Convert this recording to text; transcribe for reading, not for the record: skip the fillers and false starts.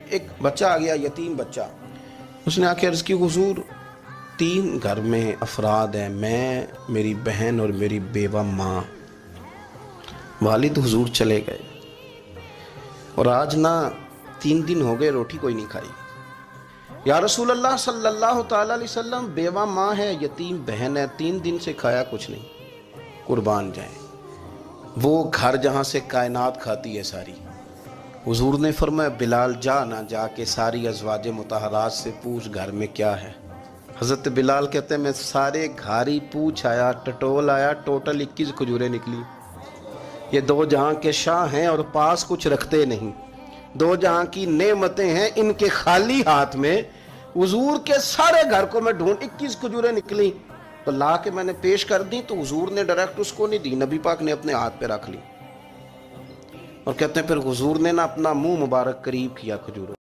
ایک بچہ آ گیا، یتیم بچہ. اس نے آ کے عرض کی حضور 3 گھر میں افراد ہیں، میں، میری بہن اور میری بیوہ ماں. والد حضور چلے گئے اور آج نہ 3 دن ہو گئے روٹی کوئی نہیں کھائی. یا رسول اللہ صلی اللہ تعالی علیہ وسلم، بیوہ ماں ہے، یتیم بہن ہے، 3 دن سے کھایا کچھ نہیں. قربان جائیں، وہ گھر جہاں سے کائنات کھاتی ہے ساری. حضور نے فرمایا بلال جا جا کے ساری ازواج مطہرات سے پوچھ گھر میں کیا ہے. حضرت بلال کہتے ہیں میں سارے گھاری پوچھ آیا، ٹٹول آیا، ٹوٹل 21 کھجوریں نکلی. یہ 2 جہاں کے شاہ ہیں اور پاس کچھ رکھتے نہیں، 2 جہاں کی نعمتیں ہیں، ان کے خالی ہاتھ میں حضور کے سارے گھر کو میں ڈھونڈ 21 کھجوریں نکلی تو لا کے میں نے پیش کر دی، تو حضور نے ڈائریکٹ اس کو نہیں دی، نبی پاک نے اپنے ہاتھ پہ رکھ لی. اور کہتے ہیں پھر حضور نے نا اپنا منہ مبارک قریب کیا کھجوروں